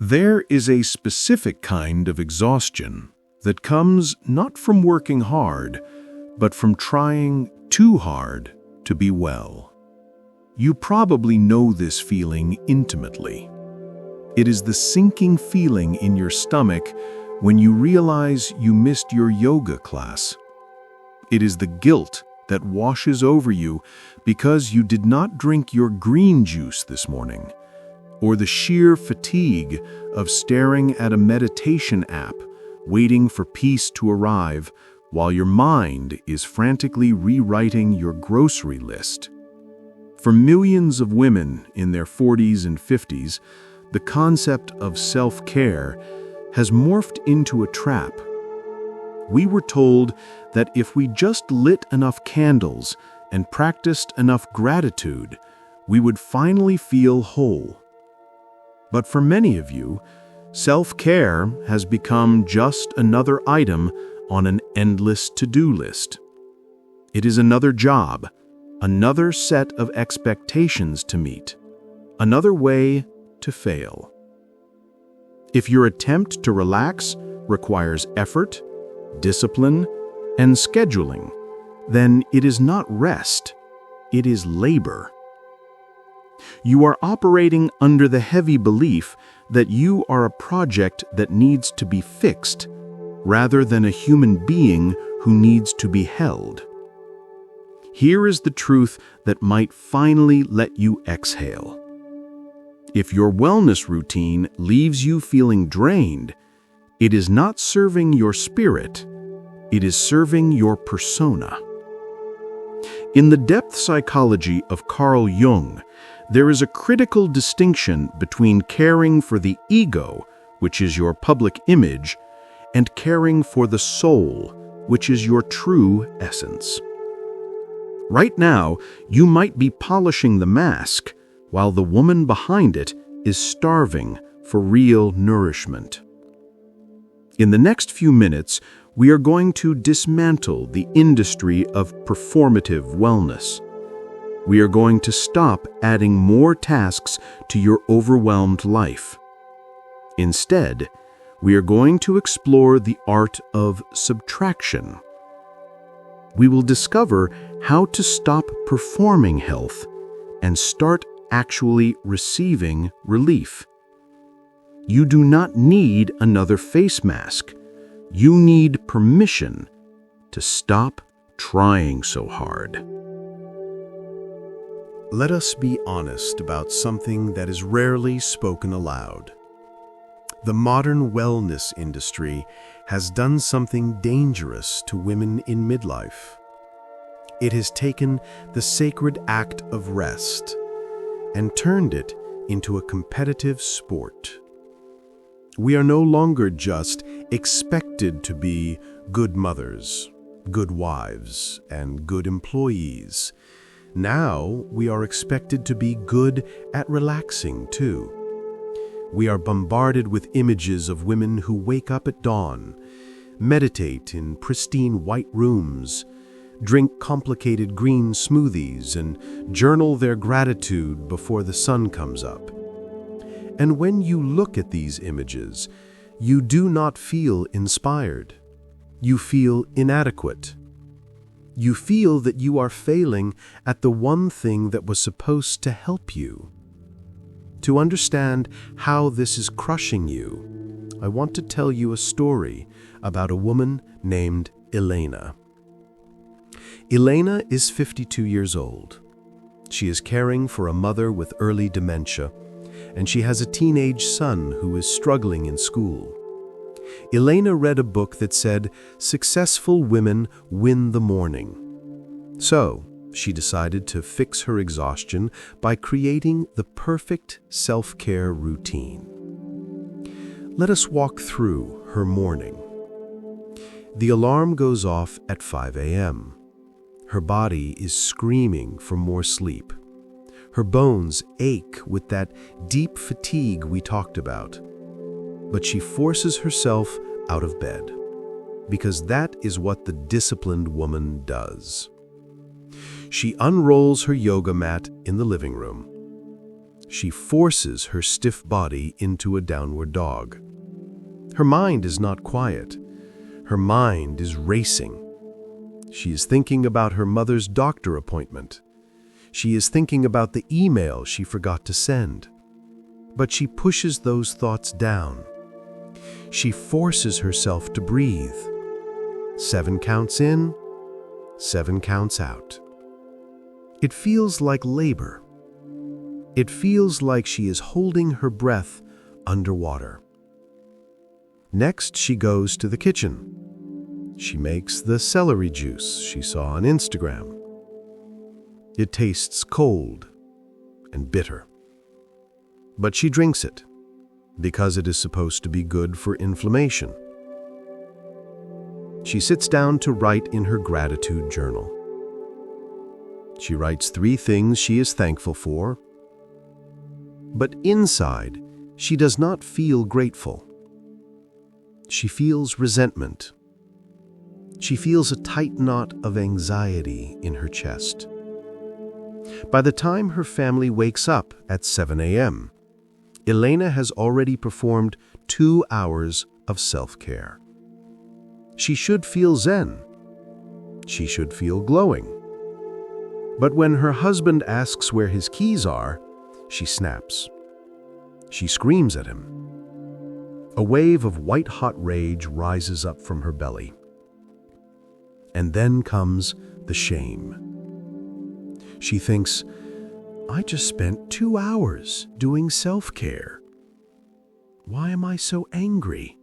There is a specific kind of exhaustion that comes not from working hard, but from trying too hard to be well. You probably know this feeling intimately. It is the sinking feeling in your stomach when you realize you missed your yoga class. It is the guilt that washes over you because you did not drink your green juice this morning, or the sheer fatigue of staring at a meditation app, waiting for peace to arrive while your mind is frantically rewriting your grocery list. For millions of women in their 40s and 50s, the concept of self-care has morphed into a trap. We were told that if we just lit enough candles and practiced enough gratitude, we would finally feel whole. But for many of you, self-care has become just another item on an endless to-do list. It is another job, another set of expectations to meet, another way to fail. If your attempt to relax requires effort, discipline, and scheduling, then it is not rest, it is labor. You are operating under the heavy belief that you are a project that needs to be fixed, rather than a human being who needs to be held. Here is the truth that might finally let you exhale. If your wellness routine leaves you feeling drained, it is not serving your spirit, it is serving your persona. In the depth psychology of Carl Jung, there is a critical distinction between caring for the ego, which is your public image, and caring for the soul, which is your true essence. Right now, you might be polishing the mask, while the woman behind it is starving for real nourishment. In the next few minutes, we are going to dismantle the industry of performative wellness. We are going to stop adding more tasks to your overwhelmed life. Instead, we are going to explore the art of subtraction. We will discover how to stop performing health and start actually receiving relief. You do not need another face mask. You need permission to stop trying so hard. Let us be honest about something that is rarely spoken aloud. The modern wellness industry has done something dangerous to women in midlife. It has taken the sacred act of rest and turned it into a competitive sport. We are no longer just expected to be good mothers, good wives, and good employees. Now we are expected to be good at relaxing too. We are bombarded with images of women who wake up at dawn, meditate in pristine white rooms, drink complicated green smoothies, and journal their gratitude before the sun comes up. And when you look at these images, you do not feel inspired. You feel inadequate. You feel that you are failing at the one thing that was supposed to help you. To understand how this is crushing you, I want to tell you a story about a woman named Elena. Elena is 52 years old. She is caring for a mother with early dementia, and she has a teenage son who is struggling in school. Elena read a book that said, "Successful women win the morning." So, she decided to fix her exhaustion by creating the perfect self-care routine. Let us walk through her morning. The alarm goes off at 5 a.m. Her body is screaming for more sleep. Her bones ache with that deep fatigue we talked about. But she forces herself out of bed, because that is what the disciplined woman does. She unrolls her yoga mat in the living room. She forces her stiff body into a downward dog. Her mind is not quiet. Her mind is racing. She is thinking about her mother's doctor appointment. She is thinking about the email she forgot to send. But she pushes those thoughts down. She forces herself to breathe. 7 counts in, 7 counts out. It feels like labor. It feels like she is holding her breath underwater. Next, she goes to the kitchen. She makes the celery juice she saw on Instagram. It tastes cold and bitter. But she drinks it because it is supposed to be good for inflammation. She sits down to write in her gratitude journal. She writes 3 things she is thankful for, but inside, she does not feel grateful. She feels resentment. She feels a tight knot of anxiety in her chest. By the time her family wakes up at 7 a.m., Elena has already performed 2 hours of self-care. She should feel zen. She should feel glowing. But when her husband asks where his keys are, she snaps. She screams at him. A wave of white-hot rage rises up from her belly. And then comes the shame. She thinks, I just spent 2 hours doing self-care. Why am I so angry?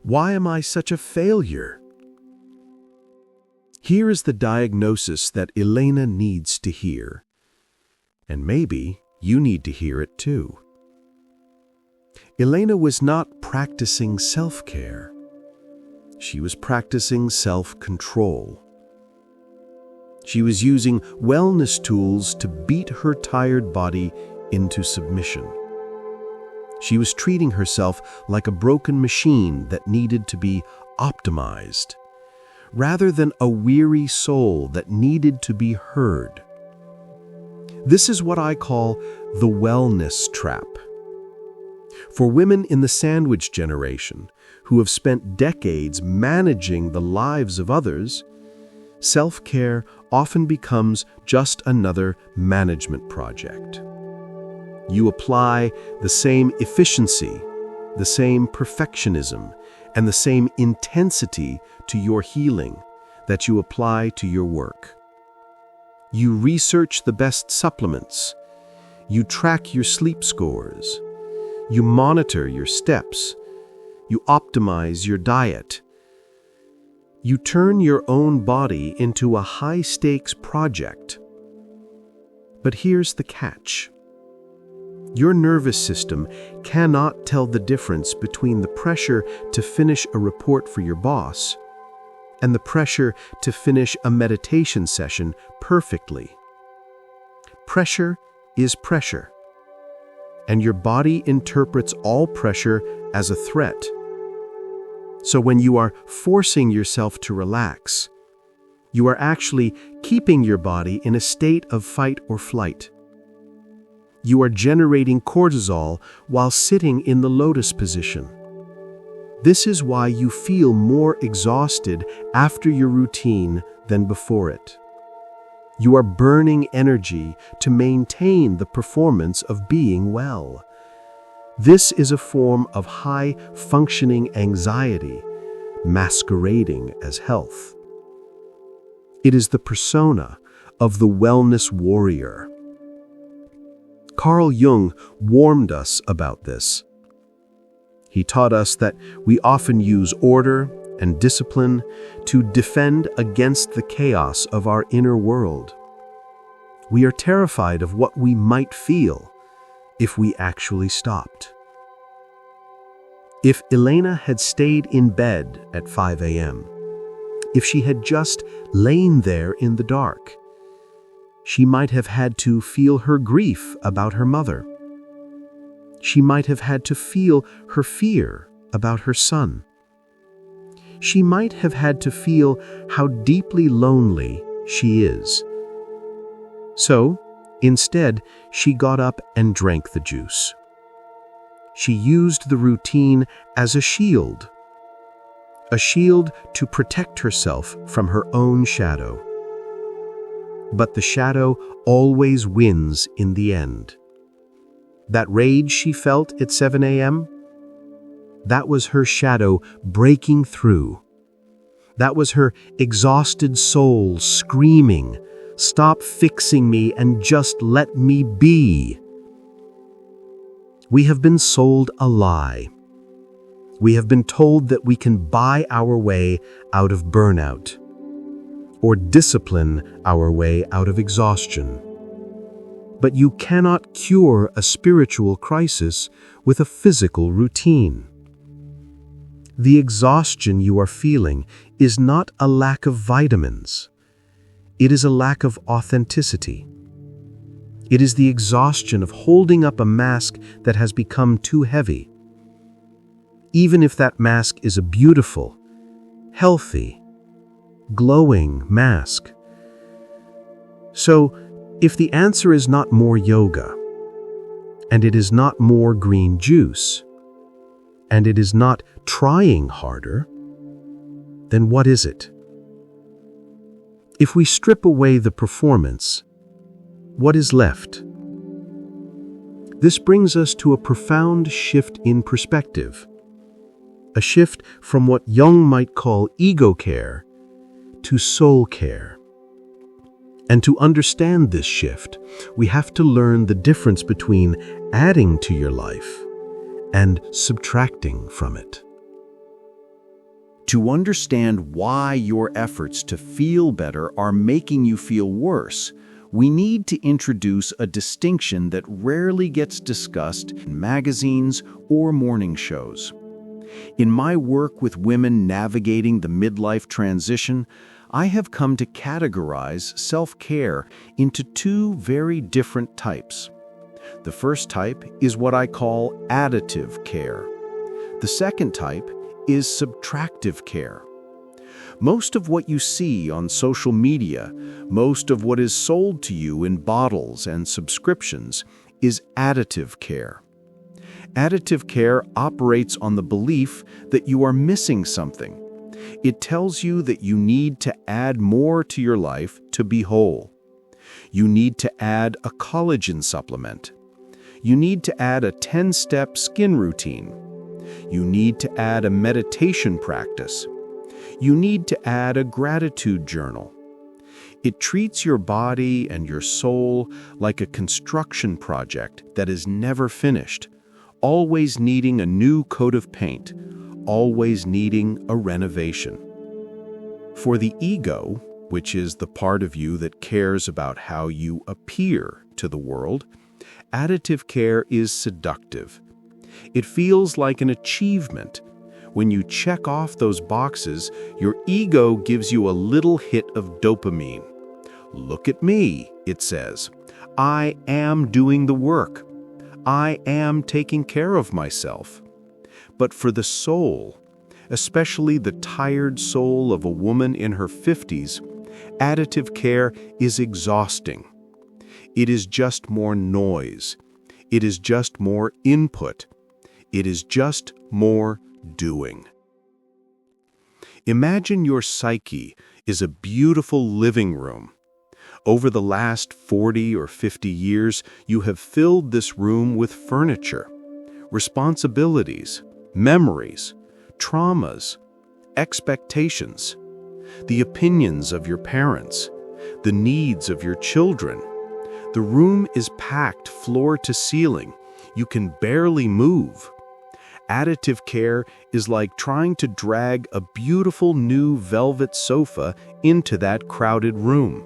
Why am I such a failure? Here is the diagnosis that Elena needs to hear. And maybe you need to hear it too. Elena was not practicing self-care. She was practicing self-control. She was using wellness tools to beat her tired body into submission. She was treating herself like a broken machine that needed to be optimized, rather than a weary soul that needed to be heard. This is what I call the wellness trap. For women in the sandwich generation who have spent decades managing the lives of others, self-care often becomes just another management project. You apply the same efficiency, the same perfectionism, and the same intensity to your healing that you apply to your work. You research the best supplements. You track your sleep scores. You monitor your steps. You optimize your diet. You turn your own body into a high-stakes project. But here's the catch. Your nervous system cannot tell the difference between the pressure to finish a report for your boss and the pressure to finish a meditation session perfectly. Pressure is pressure, and your body interprets all pressure as a threat. So when you are forcing yourself to relax, you are actually keeping your body in a state of fight or flight. You are generating cortisol while sitting in the lotus position. This is why you feel more exhausted after your routine than before it. You are burning energy to maintain the performance of being well. This is a form of high-functioning anxiety masquerading as health. It is the persona of the wellness warrior. Carl Jung warned us about this. He taught us that we often use order and discipline to defend against the chaos of our inner world. We are terrified of what we might feel if we actually stopped. If Elena had stayed in bed at 5 a.m., if she had just lain there in the dark, she might have had to feel her grief about her mother. She might have had to feel her fear about her son. She might have had to feel how deeply lonely she is. So, Instead, she got up and drank the juice. She used the routine as a shield to protect herself from her own shadow. But the shadow always wins in the end. That rage she felt at 7 a.m., that was her shadow breaking through. That was her exhausted soul screaming, "Stop fixing me and just let me be." We have been sold a lie. We have been told that we can buy our way out of burnout, or discipline our way out of exhaustion. But you cannot cure a spiritual crisis with a physical routine. The exhaustion you are feeling is not a lack of vitamins. It is a lack of authenticity. It is the exhaustion of holding up a mask that has become too heavy. Even if that mask is a beautiful, healthy, glowing mask. So, if the answer is not more yoga, and it is not more green juice, and it is not trying harder, then what is it? If we strip away the performance, what is left? This brings us to a profound shift in perspective. A shift from what Jung might call ego care to soul care. And to understand this shift, we have to learn the difference between adding to your life and subtracting from it. To understand why your efforts to feel better are making you feel worse, we need to introduce a distinction that rarely gets discussed in magazines or morning shows. In my work with women navigating the midlife transition, I have come to categorize self-care into two very different types. The first type is what I call additive care. The second type is subtractive care. Most of what you see on social media, most of what is sold to you in bottles and subscriptions, is additive care. Additive care operates on the belief that you are missing something. It tells you that you need to add more to your life to be whole. You need to add a collagen supplement. You need to add a 10-step skin routine. You need to add a meditation practice. You need to add a gratitude journal. It treats your body and your soul like a construction project that is never finished, always needing a new coat of paint, always needing a renovation. For the ego, which is the part of you that cares about how you appear to the world, additive care is seductive. It feels like an achievement. When you check off those boxes, your ego gives you a little hit of dopamine. Look at me, it says. I am doing the work. I am taking care of myself. But for the soul, especially the tired soul of a woman in her 50s, additive care is exhausting. It is just more noise. It is just more input. It is just more doing. Imagine your psyche is a beautiful living room. Over the last 40 or 50 years, you have filled this room with furniture, responsibilities, memories, traumas, expectations, the opinions of your parents, the needs of your children. The room is packed floor to ceiling. You can barely move. Additive care is like trying to drag a beautiful new velvet sofa into that crowded room.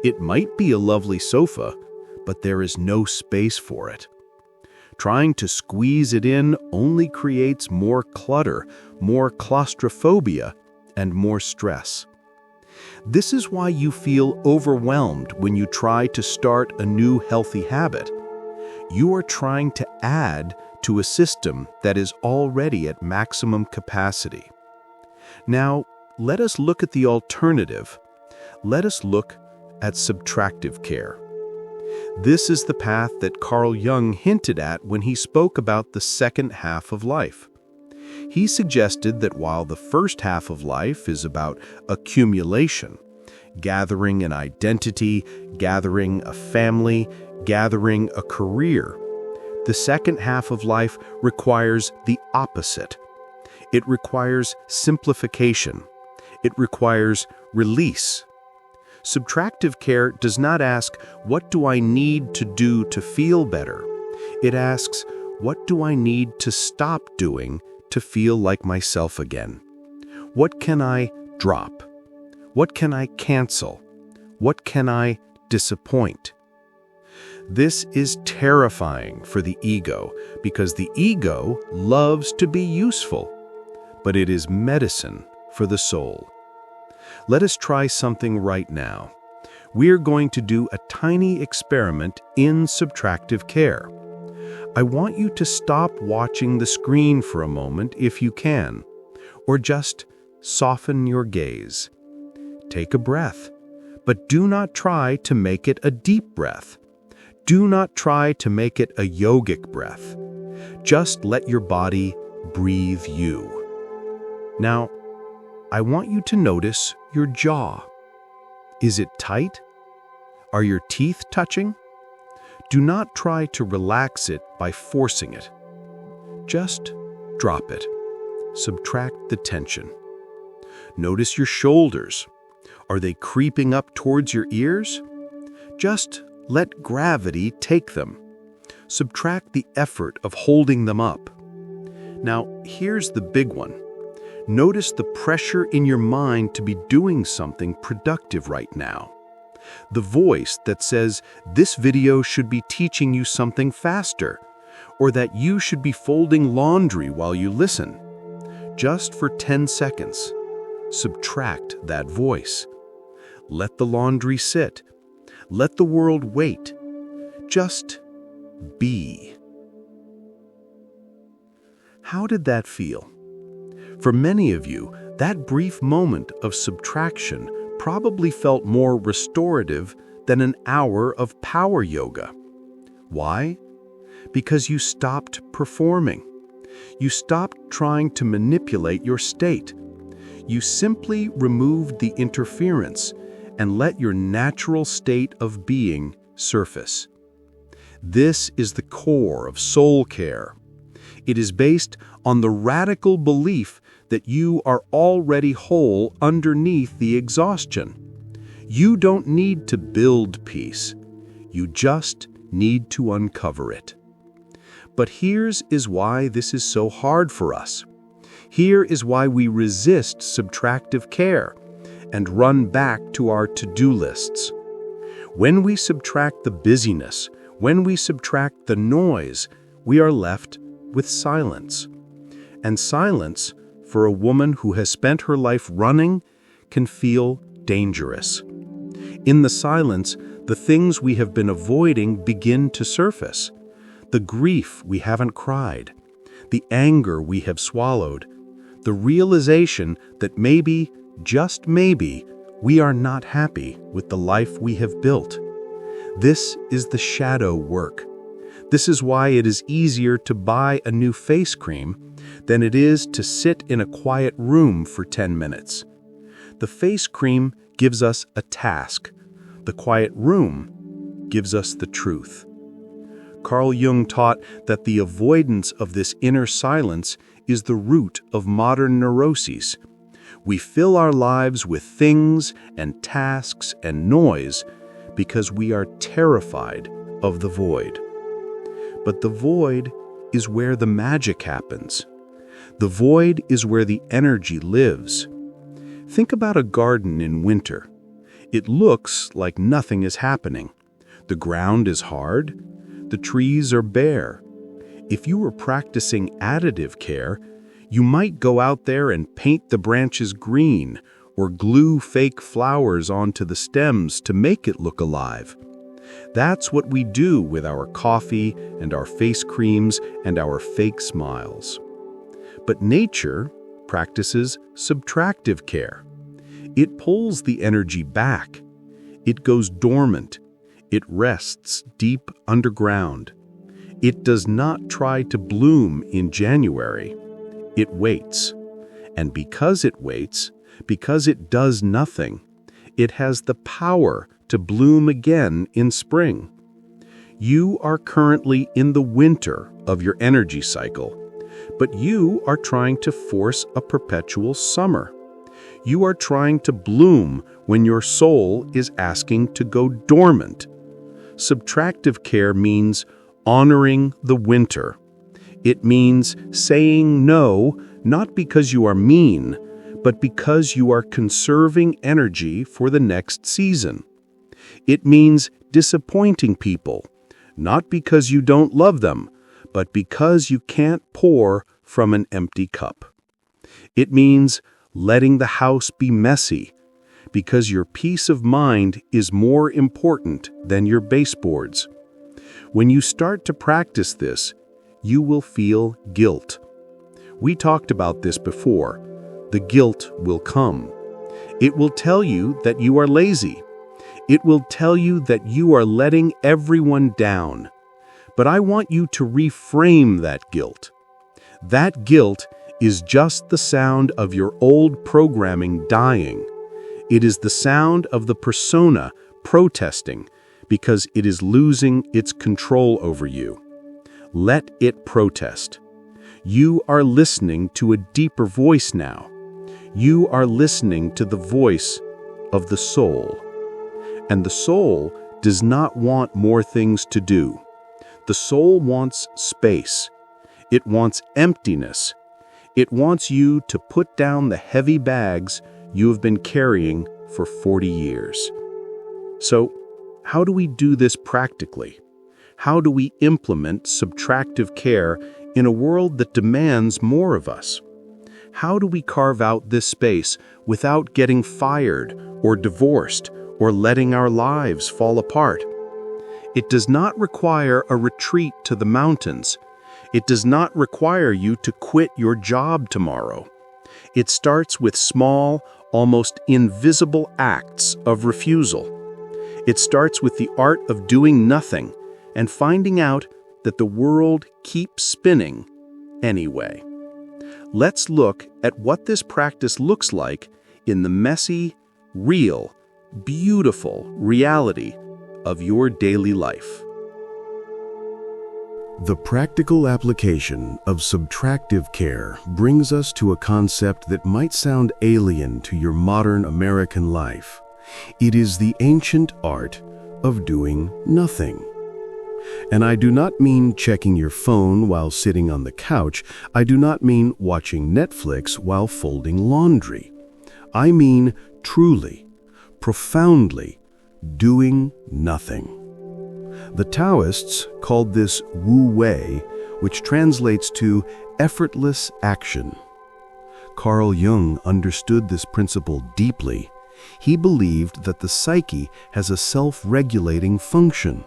It might be a lovely sofa, but there is no space for it. Trying to squeeze it in only creates more clutter, more claustrophobia, and more stress. This is why you feel overwhelmed when you try to start a new healthy habit. You are trying to add to a system that is already at maximum capacity. Now, let us look at the alternative. Let us look at subtractive care. This is the path that Carl Jung hinted at when he spoke about the second half of life. He suggested that while the first half of life is about accumulation, gathering an identity, gathering a family, gathering a career, the second half of life requires the opposite. It requires simplification. It requires release. Subtractive care does not ask, what do I need to do to feel better? It asks, what do I need to stop doing to feel like myself again? What can I drop? What can I cancel? What can I disappoint? This is terrifying for the ego because the ego loves to be useful, but it is medicine for the soul. Let us try something right now. We're going to do a tiny experiment in subtractive care. I want you to stop watching the screen for a moment if you can, or just soften your gaze. Take a breath, but do not try to make it a deep breath. Do not try to make it a yogic breath. Just let your body breathe you. Now, I want you to notice your jaw. Is it tight? Are your teeth touching? Do not try to relax it by forcing it. Just drop it. Subtract the tension. Notice your shoulders. Are they creeping up towards your ears? Just let gravity take them. Subtract the effort of holding them up. Now, here's the big one. Notice the pressure in your mind to be doing something productive right now. The voice that says this video should be teaching you something faster, or that you should be folding laundry while you listen. Just for 10 seconds, subtract that voice. Let the laundry sit. Let the world wait. Just be. How did that feel? For many of you, that brief moment of subtraction probably felt more restorative than an hour of power yoga. Why? Because you stopped performing. You stopped trying to manipulate your state. You simply removed the interference and let your natural state of being surface. This is the core of soul care. It is based on the radical belief that you are already whole underneath the exhaustion. You don't need to build peace. You just need to uncover it. But here's why this is so hard for us. Here is why we resist subtractive care and run back to our to-do lists. When we subtract the busyness, when we subtract the noise, we are left with silence. And silence, for a woman who has spent her life running, can feel dangerous. In the silence, the things we have been avoiding begin to surface. The grief we haven't cried, the anger we have swallowed, the realization that maybe, just maybe, we are not happy with the life we have built. This is the shadow work. This is why it is easier to buy a new face cream than it is to sit in a quiet room for 10 minutes. The face cream gives us a task. The quiet room gives us the truth. Carl Jung taught that the avoidance of this inner silence is the root of modern neuroses. We fill our lives with things and tasks and noise because we are terrified of the void. But the void is where the magic happens. The void is where the energy lives. Think about a garden in winter. It looks like nothing is happening. The ground is hard. The trees are bare. If you were practicing additive care, you might go out there and paint the branches green or glue fake flowers onto the stems to make it look alive. That's what we do with our coffee and our face creams and our fake smiles. But nature practices subtractive care. It pulls the energy back. It goes dormant. It rests deep underground. It does not try to bloom in January. It waits. And because it waits, because it does nothing, it has the power to bloom again in spring. You are currently in the winter of your energy cycle, but you are trying to force a perpetual summer. You are trying to bloom when your soul is asking to go dormant. Subtractive care means honoring the winter. It means saying no, not because you are mean, but because you are conserving energy for the next season. It means disappointing people, not because you don't love them, but because you can't pour from an empty cup. It means letting the house be messy, because your peace of mind is more important than your baseboards. When you start to practice this, you will feel guilt. We talked about this before. The guilt will come. It will tell you that you are lazy. It will tell you that you are letting everyone down. But I want you to reframe that guilt. That guilt is just the sound of your old programming dying. It is the sound of the persona protesting because it is losing its control over you. Let it protest. You are listening to a deeper voice now. You are listening to the voice of the soul. And the soul does not want more things to do. The soul wants space. It wants emptiness. It wants you to put down the heavy bags you have been carrying for 40 years. So, how do we do this practically? How do we implement subtractive care in a world that demands more of us? How do we carve out this space without getting fired or divorced or letting our lives fall apart? It does not require a retreat to the mountains. It does not require you to quit your job tomorrow. It starts with small, almost invisible acts of refusal. It starts with the art of doing nothing and finding out that the world keeps spinning anyway. Let's look at what this practice looks like in the messy, real, beautiful reality of your daily life. The practical application of subtractive care brings us to a concept that might sound alien to your modern American life. It is the ancient art of doing nothing. And I do not mean checking your phone while sitting on the couch. I do not mean watching Netflix while folding laundry. I mean truly, profoundly doing nothing. The Taoists called this Wu Wei, which translates to effortless action. Carl Jung understood this principle deeply. He believed that the psyche has a self-regulating function.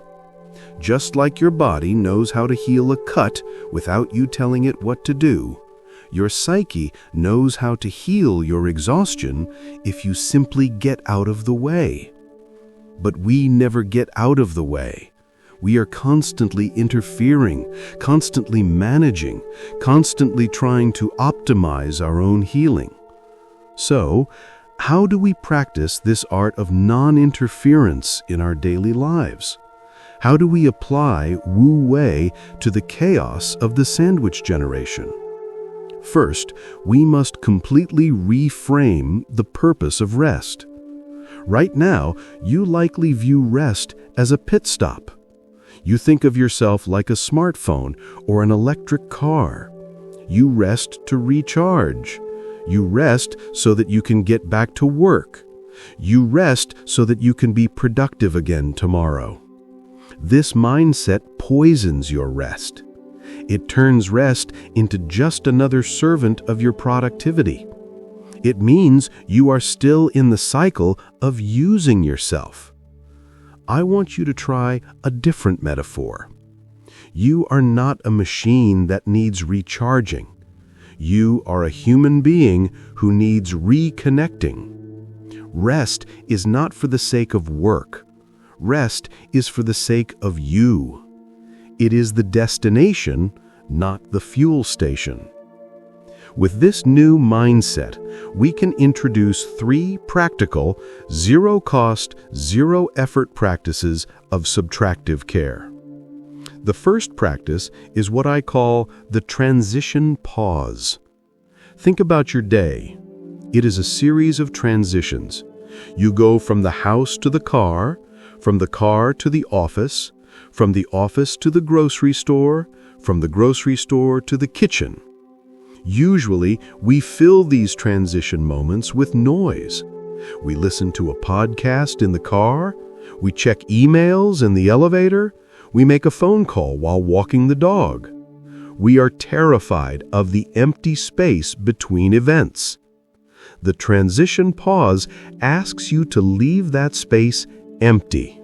Just like your body knows how to heal a cut without you telling it what to do, your psyche knows how to heal your exhaustion if you simply get out of the way. But we never get out of the way. We are constantly interfering, constantly managing, constantly trying to optimize our own healing. So, how do we practice this art of non-interference in our daily lives? How do we apply Wu Wei to the chaos of the sandwich generation? First, we must completely reframe the purpose of rest. Right now, you likely view rest as a pit stop. You think of yourself like a smartphone or an electric car. You rest to recharge. You rest so that you can get back to work. You rest so that you can be productive again tomorrow. This mindset poisons your rest. It turns rest into just another servant of your productivity. It means you are still in the cycle of using yourself. I want you to try a different metaphor. You are not a machine that needs recharging. You are a human being who needs reconnecting. Rest is not for the sake of work. Rest is for the sake of you. It is the destination, not the fuel station. With this new mindset, we can introduce 3 practical, zero-cost, zero-effort practices of subtractive care. The first practice is what I call the transition pause. Think about your day. It is a series of transitions. You go from the house to the car, from the car to the office, from the office to the grocery store, from the grocery store to the kitchen. Usually, we fill these transition moments with noise. We listen to a podcast in the car, we check emails in the elevator, we make a phone call while walking the dog. We are terrified of the empty space between events. The transition pause asks you to leave that space empty.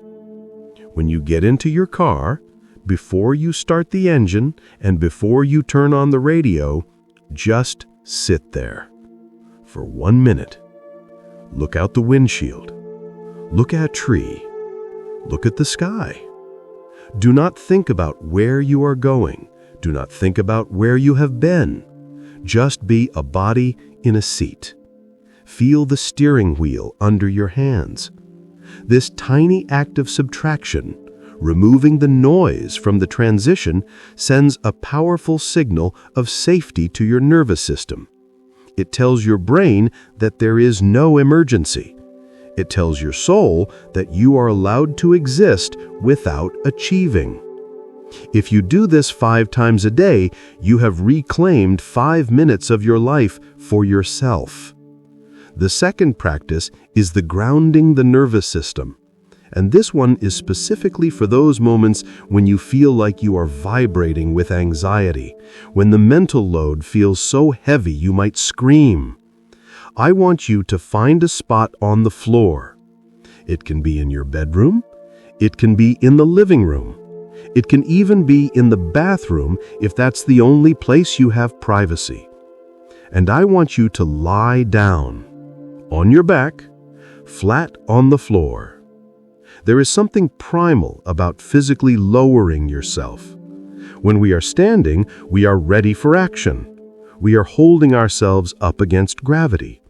When you get into your car, before you start the engine and before you turn on the radio, just sit there for 1 minute. Look out the windshield. Look at a tree. Look at the sky. Do not think about where you are going. Do not think about where you have been. Just be a body in a seat. Feel the steering wheel under your hands. This tiny act of subtraction, removing the noise from the transition, sends a powerful signal of safety to your nervous system. It tells your brain that there is no emergency. It tells your soul that you are allowed to exist without achieving. If you do this 5 times a day, you have reclaimed 5 minutes of your life for yourself. The second practice is the grounding the nervous system. And this one is specifically for those moments when you feel like you are vibrating with anxiety, when the mental load feels so heavy you might scream. I want you to find a spot on the floor. It can be in your bedroom. It can be in the living room. It can even be in the bathroom if that's the only place you have privacy. And I want you to lie down, on your back, flat on the floor. There is something primal about physically lowering yourself. When we are standing, we are ready for action. We are holding ourselves up against gravity.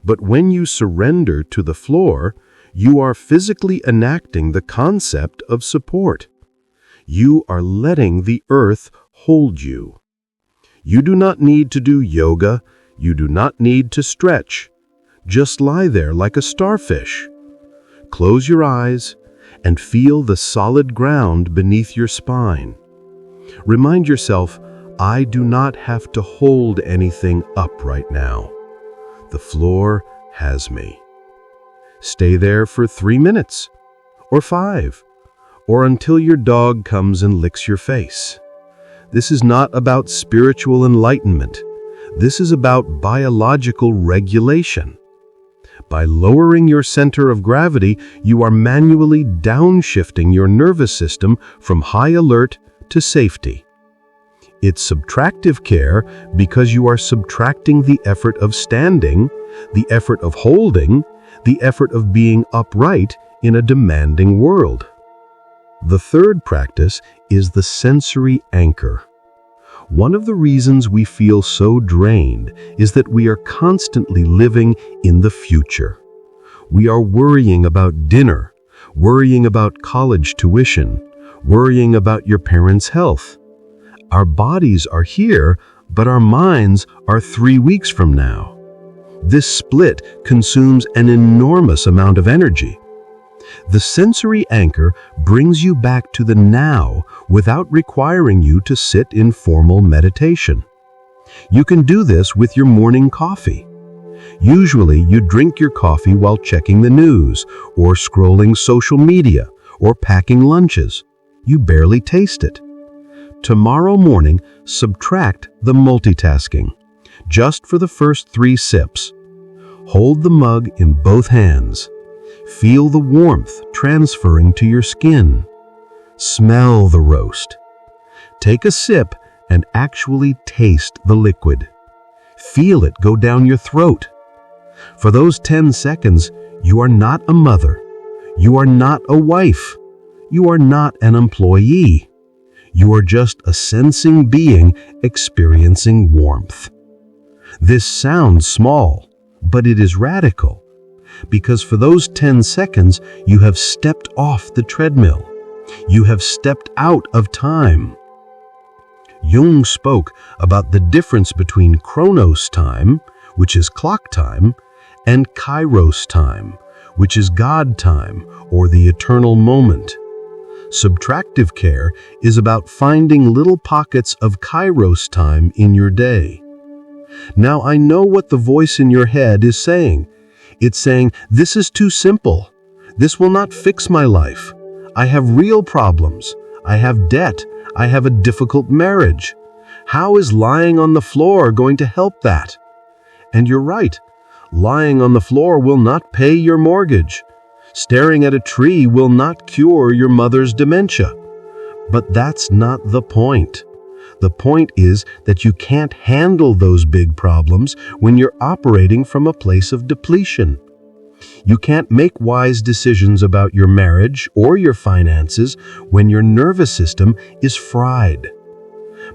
But when you surrender to the floor, you are physically enacting the concept of support. You are letting the earth hold you. You do not need to do yoga. You do not need to stretch. Just lie there like a starfish. Close your eyes and feel the solid ground beneath your spine. Remind yourself, I do not have to hold anything up right now. The floor has me. Stay there for 3 minutes, or 5, or until your dog comes and licks your face. This is not about spiritual enlightenment. This is about biological regulation. By lowering your center of gravity, you are manually downshifting your nervous system from high alert to safety. It's subtractive care because you are subtracting the effort of standing, the effort of holding, the effort of being upright in a demanding world. The third practice is the sensory anchor. One of the reasons we feel so drained is that we are constantly living in the future. We are worrying about dinner, worrying about college tuition, worrying about your parents' health. Our bodies are here, but our minds are 3 weeks from now. This split consumes an enormous amount of energy. The sensory anchor brings you back to the now without requiring you to sit in formal meditation. You can do this with your morning coffee. Usually, you drink your coffee while checking the news, or scrolling social media, or packing lunches. You barely taste it. Tomorrow morning, subtract the multitasking. Just for the first 3 sips. Hold the mug in both hands. Feel the warmth transferring to your skin. Smell the roast. Take a sip and actually taste the liquid. Feel it go down your throat. For those 10 seconds, you are not a mother. You are not a wife. You are not an employee. You are just a sensing being experiencing warmth. This sounds small, but it is radical, because for those 10 seconds you have stepped off the treadmill. You have stepped out of time. Jung spoke about the difference between chronos time, which is clock time, and kairos time, which is God time, or the eternal moment. Subtractive care is about finding little pockets of kairos time in your day. Now I know what the voice in your head is saying. It's saying, this is too simple. This will not fix my life. I have real problems. I have debt. I have a difficult marriage. How is lying on the floor going to help that? And you're right. Lying on the floor will not pay your mortgage. Staring at a tree will not cure your mother's dementia. But that's not the point. The point is that you can't handle those big problems when you're operating from a place of depletion. You can't make wise decisions about your marriage or your finances when your nervous system is fried.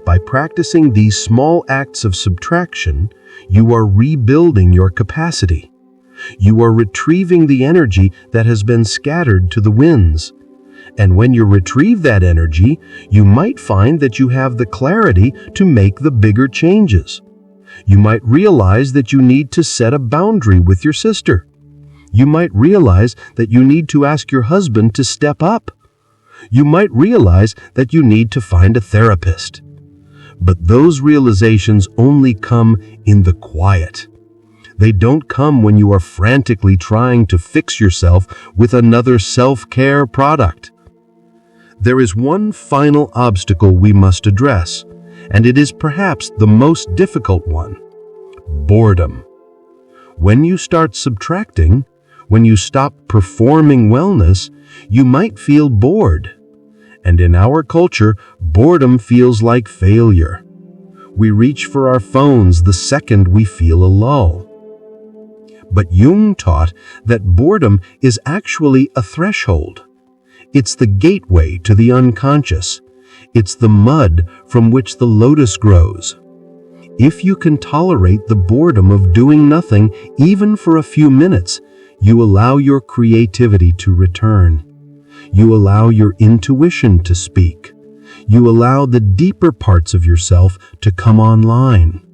By practicing these small acts of subtraction, you are rebuilding your capacity. You are retrieving the energy that has been scattered to the winds. And when you retrieve that energy, you might find that you have the clarity to make the bigger changes. You might realize that you need to set a boundary with your sister. You might realize that you need to ask your husband to step up. You might realize that you need to find a therapist. But those realizations only come in the quiet. They don't come when you are frantically trying to fix yourself with another self-care product. There is one final obstacle we must address, and it is perhaps the most difficult one: boredom. When you start subtracting, when you stop performing wellness, you might feel bored. And in our culture, boredom feels like failure. We reach for our phones the second we feel a lull. But Jung taught that boredom is actually a threshold. It's the gateway to the unconscious. It's the mud from which the lotus grows. If you can tolerate the boredom of doing nothing, even for a few minutes, you allow your creativity to return. You allow your intuition to speak. You allow the deeper parts of yourself to come online.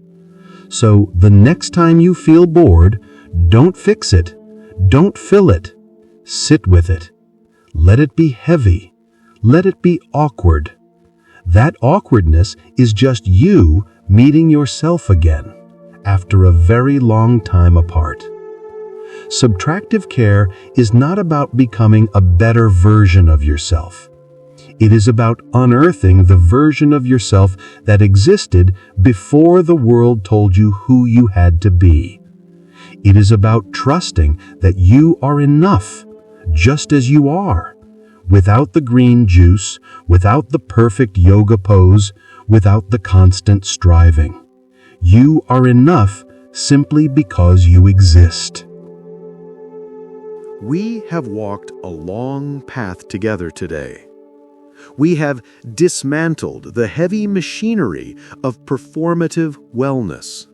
So the next time you feel bored, don't fix it. Don't fill it. Sit with it. Let it be heavy. Let it be awkward. That awkwardness is just you meeting yourself again after a very long time apart. Subtractive care is not about becoming a better version of yourself. It is about unearthing the version of yourself that existed before the world told you who you had to be. It is about trusting that you are enough, just as you are, without the green juice, without the perfect yoga pose, without the constant striving. You are enough simply because you exist. We have walked a long path together today. We have dismantled the heavy machinery of performative wellness.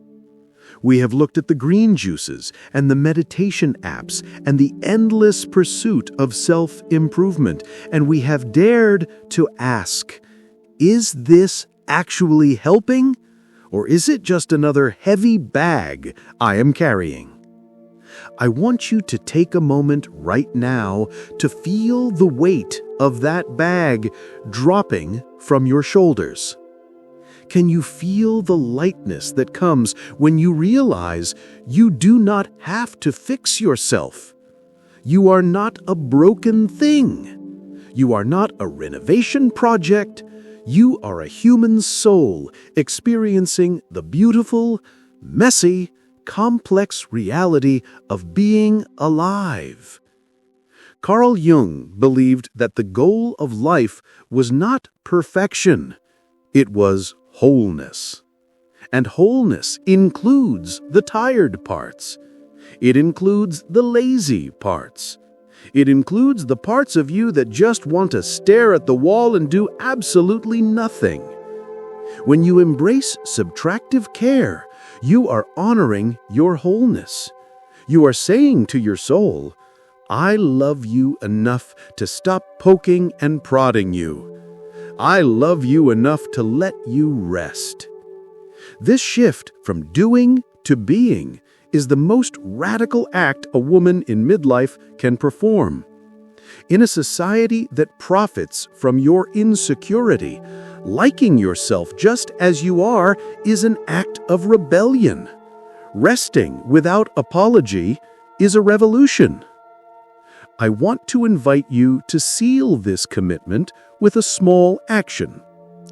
We have looked at the green juices and the meditation apps and the endless pursuit of self-improvement, and we have dared to ask, is this actually helping, or is it just another heavy bag I am carrying? I want you to take a moment right now to feel the weight of that bag dropping from your shoulders. Can you feel the lightness that comes when you realize you do not have to fix yourself? You are not a broken thing. You are not a renovation project. You are a human soul experiencing the beautiful, messy, complex reality of being alive. Carl Jung believed that the goal of life was not perfection, it was wholeness. And wholeness includes the tired parts. It includes the lazy parts. It includes the parts of you that just want to stare at the wall and do absolutely nothing. When you embrace subtractive care, you are honoring your wholeness. You are saying to your soul, I love you enough to stop poking and prodding you. I love you enough to let you rest. This shift from doing to being is the most radical act a woman in midlife can perform. In a society that profits from your insecurity, liking yourself just as you are is an act of rebellion. Resting without apology is a revolution. I want to invite you to seal this commitment with a small action.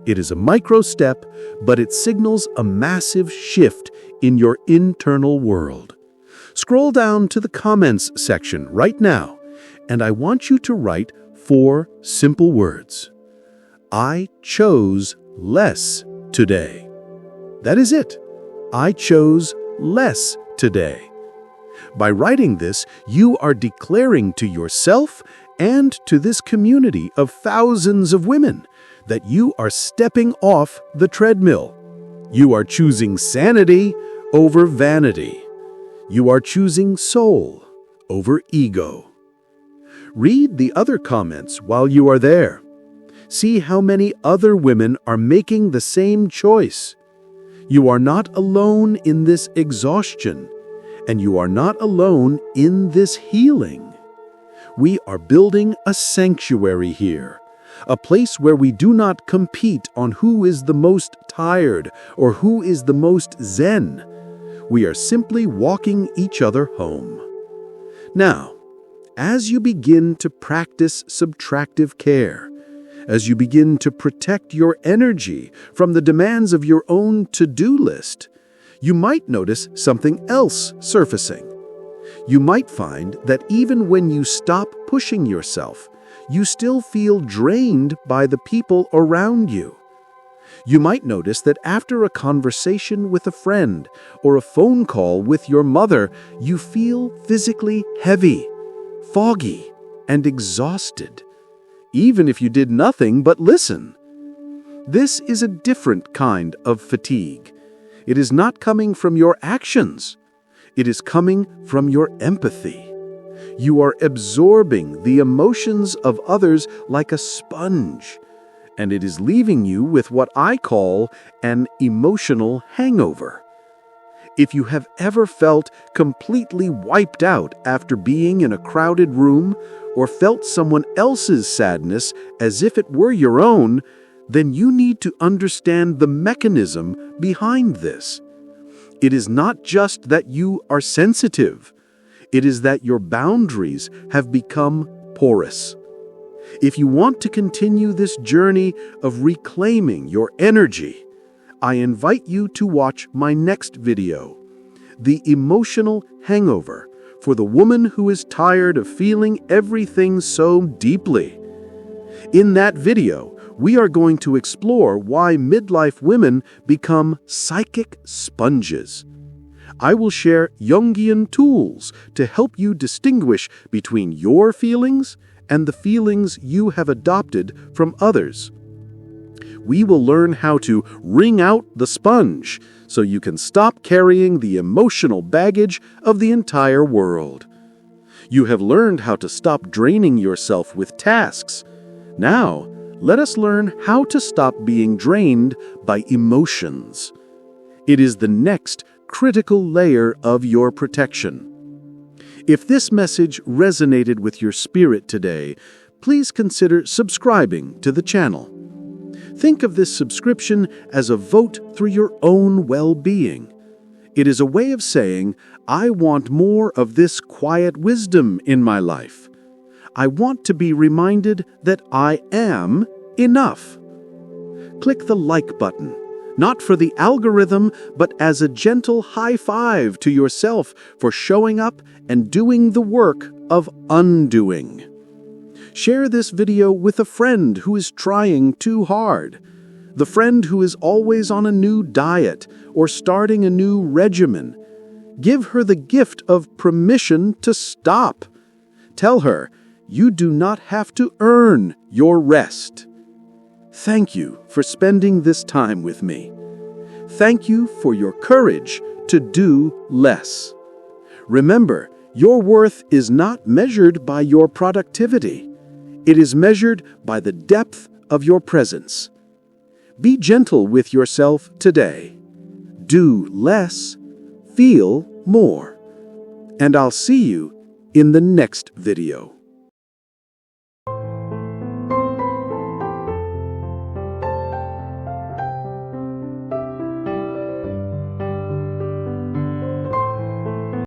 It is a micro step, but it signals a massive shift in your internal world. Scroll down to the comments section right now, and I want you to write 4 simple words. I chose less today. That is it. I chose less today. By writing this, you are declaring to yourself and to this community of thousands of women that you are stepping off the treadmill. You are choosing sanity over vanity. You are choosing soul over ego. Read the other comments while you are there. See how many other women are making the same choice. You are not alone in this exhaustion, and you are not alone in this healing. We are building a sanctuary here, a place where we do not compete on who is the most tired or who is the most zen. We are simply walking each other home. Now, as you begin to practice subtractive care, as you begin to protect your energy from the demands of your own to-do list, you might notice something else surfacing. You might find that even when you stop pushing yourself, you still feel drained by the people around you. You might notice that after a conversation with a friend or a phone call with your mother, you feel physically heavy, foggy, and exhausted, even if you did nothing but listen. This is a different kind of fatigue. It is not coming from your actions. It is coming from your empathy. You are absorbing the emotions of others like a sponge, and it is leaving you with what I call an emotional hangover. If you have ever felt completely wiped out after being in a crowded room or felt someone else's sadness as if it were your own, then you need to understand the mechanism behind this. It is not just that you are sensitive. It is that your boundaries have become porous. If you want to continue this journey of reclaiming your energy, I invite you to watch my next video, The Emotional Hangover, for the woman who is tired of feeling everything so deeply. In that video, we are going to explore why midlife women become psychic sponges. I will share Jungian tools to help you distinguish between your feelings and the feelings you have adopted from others. We will learn how to wring out the sponge so you can stop carrying the emotional baggage of the entire world. You have learned how to stop draining yourself with tasks. Now, let us learn how to stop being drained by emotions. It is the next critical layer of your protection. If this message resonated with your spirit today, please consider subscribing to the channel. Think of this subscription as a vote through your own well-being. It is a way of saying, I want more of this quiet wisdom in my life. I want to be reminded that I am enough. Click the like button, not for the algorithm, but as a gentle high five to yourself for showing up and doing the work of undoing. Share this video with a friend who is trying too hard, the friend who is always on a new diet or starting a new regimen. Give her the gift of permission to stop. Tell her you do not have to earn your rest. Thank you for spending this time with me. Thank you for your courage to do less. Remember, your worth is not measured by your productivity. It is measured by the depth of your presence. Be gentle with yourself today. Do less, feel more. And I'll see you in the next video.